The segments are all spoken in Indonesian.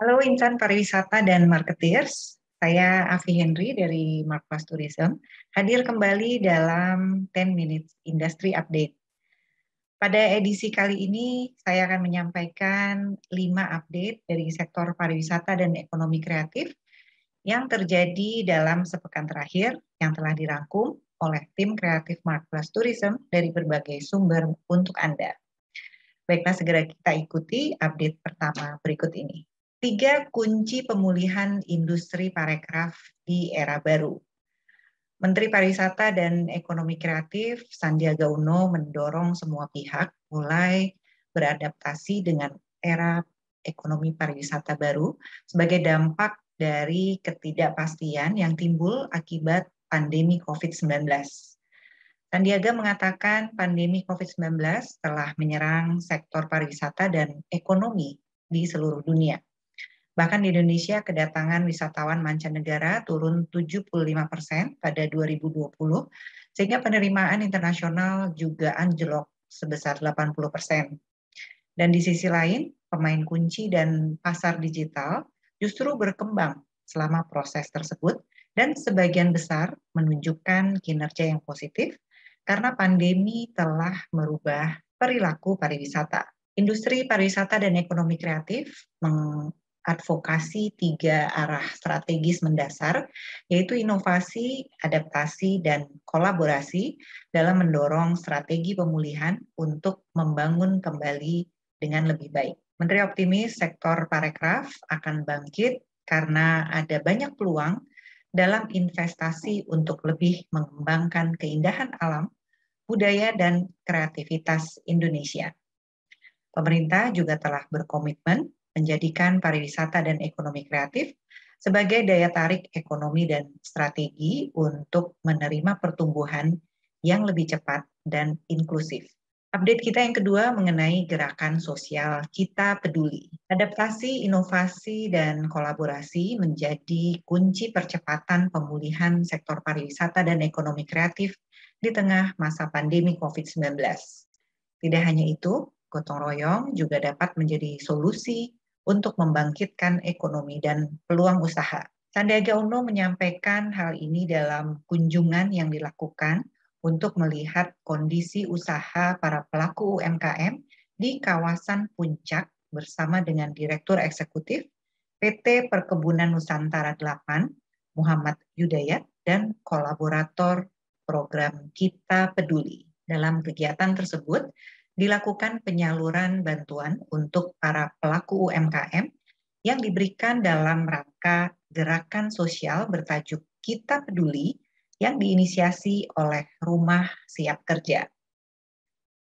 Halo insan pariwisata dan marketeers, saya Afi Henry dari Marketplace Tourism, hadir kembali dalam 10 Minutes Industry Update. Pada edisi kali ini, saya akan menyampaikan 5 update dari sektor pariwisata dan ekonomi kreatif yang terjadi dalam sepekan terakhir yang telah dirangkum oleh tim kreatif Marketplace Tourism dari berbagai sumber untuk Anda. Baiklah, segera kita ikuti update pertama berikut ini. 3 kunci pemulihan industri parekraf di era baru. Menteri Pariwisata dan Ekonomi Kreatif Sandiaga Uno mendorong semua pihak mulai beradaptasi dengan era ekonomi pariwisata baru sebagai dampak dari ketidakpastian yang timbul akibat pandemi COVID-19. Sandiaga mengatakan pandemi COVID-19 telah menyerang sektor pariwisata dan ekonomi di seluruh dunia. Bahkan di Indonesia, kedatangan wisatawan mancanegara turun 75% pada 2020, sehingga penerimaan internasional juga anjlok sebesar 80%. Dan di sisi lain, pemain kunci dan pasar digital justru berkembang selama proses tersebut dan sebagian besar menunjukkan kinerja yang positif karena pandemi telah merubah perilaku pariwisata. Industri pariwisata dan ekonomi kreatif mengadvokasi 3 arah strategis mendasar, yaitu inovasi, adaptasi, dan kolaborasi dalam mendorong strategi pemulihan untuk membangun kembali dengan lebih baik. Menteri optimis sektor parekraf akan bangkit karena ada banyak peluang dalam investasi untuk lebih mengembangkan keindahan alam, budaya, dan kreativitas Indonesia. Pemerintah juga telah berkomitmen menjadikan pariwisata dan ekonomi kreatif sebagai daya tarik ekonomi dan strategi untuk menerima pertumbuhan yang lebih cepat dan inklusif. Update kita yang kedua mengenai gerakan sosial Kita Peduli. Adaptasi, inovasi, dan kolaborasi menjadi kunci percepatan pemulihan sektor pariwisata dan ekonomi kreatif di tengah masa pandemi COVID-19. Tidak hanya itu, gotong royong juga dapat menjadi solusi untuk membangkitkan ekonomi dan peluang usaha. Sandiaga Uno menyampaikan hal ini dalam kunjungan yang dilakukan untuk melihat kondisi usaha para pelaku UMKM di kawasan Puncak bersama dengan Direktur Eksekutif PT Perkebunan Nusantara 8, Muhammad Yudayat, dan kolaborator program Kita Peduli. Dalam kegiatan tersebut, dilakukan penyaluran bantuan untuk para pelaku UMKM yang diberikan dalam rangka gerakan sosial bertajuk Kita Peduli yang diinisiasi oleh Rumah Siap Kerja.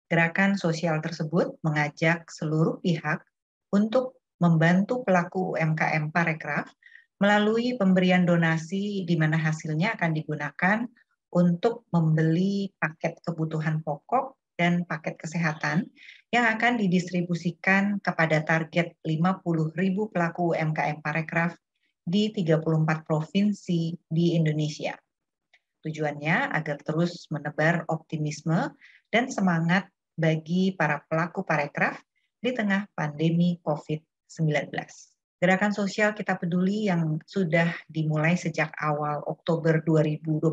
Gerakan sosial tersebut mengajak seluruh pihak untuk membantu pelaku UMKM parekraf melalui pemberian donasi di mana hasilnya akan digunakan untuk membeli paket kebutuhan pokok dan paket kesehatan yang akan didistribusikan kepada target 50.000 pelaku UMKM parekraf di 34 provinsi di Indonesia. Tujuannya agar terus menebar optimisme dan semangat bagi para pelaku parekraf di tengah pandemi COVID-19. Gerakan sosial Kita Peduli yang sudah dimulai sejak awal Oktober 2021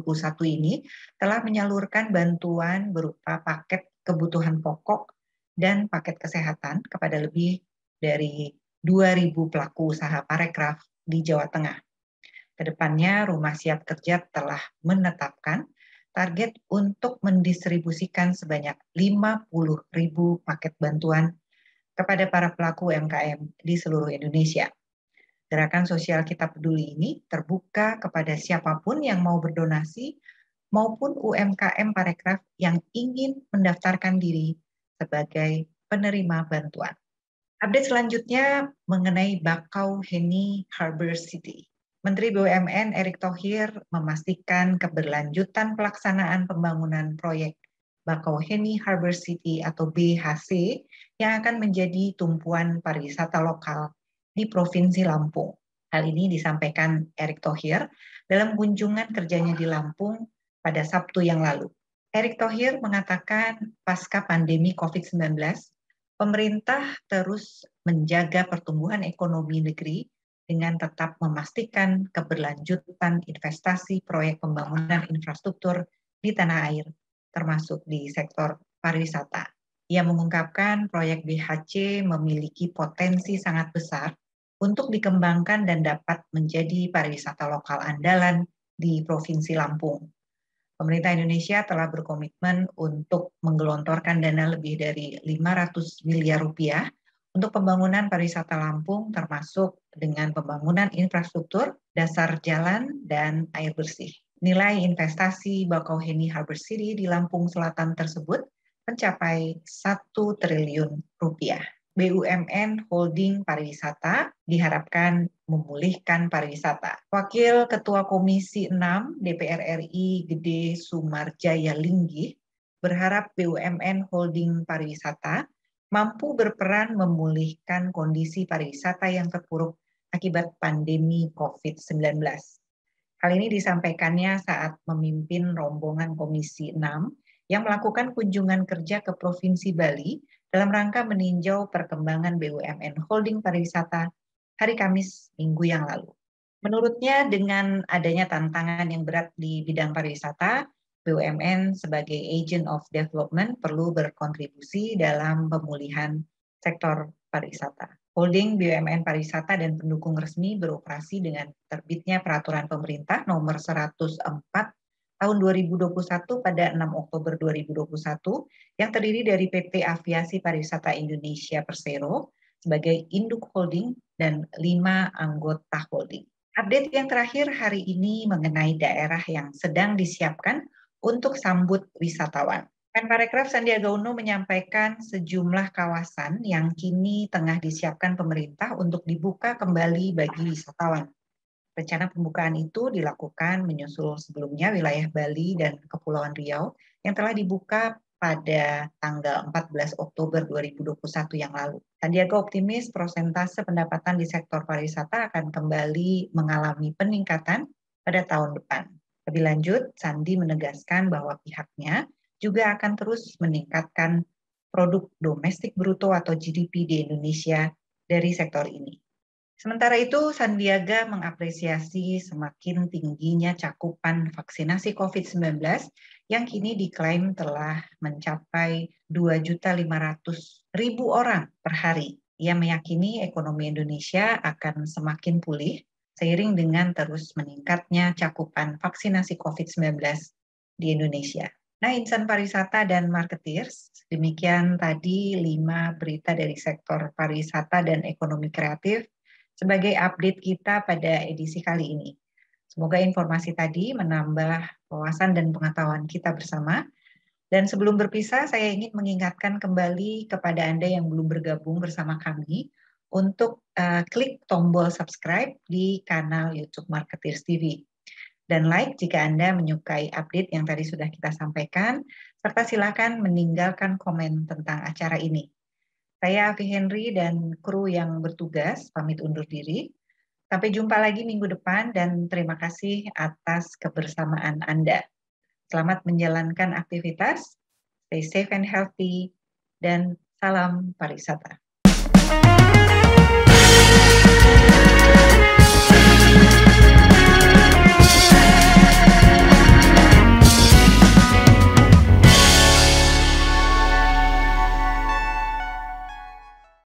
ini telah menyalurkan bantuan berupa paket kebutuhan pokok dan paket kesehatan kepada lebih dari 2.000 pelaku usaha parekraf di Jawa Tengah. Kedepannya, Rumah Siap Kerja telah menetapkan target untuk mendistribusikan sebanyak 50.000 paket bantuan kepada para pelaku UMKM di seluruh Indonesia. Gerakan sosial Kita Peduli ini terbuka kepada siapapun yang mau berdonasi maupun UMKM parekraf yang ingin mendaftarkan diri sebagai penerima bantuan. Update selanjutnya mengenai Bakauheni Harbor City. Menteri BUMN Erick Thohir memastikan keberlanjutan pelaksanaan pembangunan proyek Bakauheni Harbor City atau BHC yang akan menjadi tumpuan pariwisata lokal di Provinsi Lampung. Hal ini disampaikan Erick Thohir dalam kunjungan kerjanya di Lampung pada Sabtu yang lalu. Erick Thohir mengatakan pasca pandemi COVID-19, Pemerintah terus menjaga pertumbuhan ekonomi negeri dengan tetap memastikan keberlanjutan investasi proyek pembangunan infrastruktur di tanah air, termasuk di sektor pariwisata. Ia mengungkapkan proyek BHC memiliki potensi sangat besar untuk dikembangkan dan dapat menjadi pariwisata lokal andalan di Provinsi Lampung. Pemerintah Indonesia telah berkomitmen untuk menggelontorkan dana lebih dari 500 miliar rupiah untuk pembangunan pariwisata Lampung, termasuk dengan pembangunan infrastruktur, dasar jalan, dan air bersih. Nilai investasi Bakauheni Harbor City di Lampung Selatan tersebut mencapai 1 triliun rupiah. BUMN Holding Pariwisata diharapkan memulihkan pariwisata. Wakil Ketua Komisi 6 DPR RI Gede Sumarjaya Linggih berharap BUMN Holding Pariwisata mampu berperan memulihkan kondisi pariwisata yang terpuruk akibat pandemi COVID-19. Hal ini disampaikannya saat memimpin rombongan Komisi 6 yang melakukan kunjungan kerja ke Provinsi Bali dalam rangka meninjau perkembangan BUMN Holding Pariwisata hari Kamis minggu yang lalu. Menurutnya dengan adanya tantangan yang berat di bidang pariwisata, BUMN sebagai agent of development perlu berkontribusi dalam pemulihan sektor pariwisata. Holding BUMN Pariwisata dan pendukung resmi beroperasi dengan terbitnya Peraturan Pemerintah Nomor 104 tahun 2021 pada 6 Oktober 2021 yang terdiri dari PT Aviasi Pariwisata Indonesia Persero sebagai induk holding dan 5 anggota holding. Update yang terakhir hari ini mengenai daerah yang sedang disiapkan untuk sambut wisatawan. Menparekraf Sandiaga Uno menyampaikan sejumlah kawasan yang kini tengah disiapkan pemerintah untuk dibuka kembali bagi wisatawan. Rencana pembukaan itu dilakukan menyusul sebelumnya wilayah Bali dan Kepulauan Riau yang telah dibuka pada tanggal 14 Oktober 2021 yang lalu. Sandiaga optimis persentase pendapatan di sektor pariwisata akan kembali mengalami peningkatan pada tahun depan. Lebih lanjut, Sandi menegaskan bahwa pihaknya juga akan terus meningkatkan produk domestik bruto atau GDP di Indonesia dari sektor ini. Sementara itu, Sandiaga mengapresiasi semakin tingginya cakupan vaksinasi COVID-19 yang kini diklaim telah mencapai 2.500.000 orang per hari. Ia meyakini ekonomi Indonesia akan semakin pulih seiring dengan terus meningkatnya cakupan vaksinasi COVID-19 di Indonesia. Nah, insan pariwisata dan marketeers, demikian tadi 5 berita dari sektor pariwisata dan ekonomi kreatif sebagai update kita pada edisi kali ini. Semoga informasi tadi menambah wawasan dan pengetahuan kita bersama. Dan sebelum berpisah, saya ingin mengingatkan kembali kepada Anda yang belum bergabung bersama kami untuk klik tombol subscribe di kanal YouTube Marketeers TV. Dan like jika Anda menyukai update yang tadi sudah kita sampaikan, serta silakan meninggalkan komen tentang acara ini. Saya Afi Henry dan kru yang bertugas pamit undur diri. Sampai jumpa lagi minggu depan dan terima kasih atas kebersamaan Anda. Selamat menjalankan aktivitas, stay safe and healthy, dan salam pariwisata.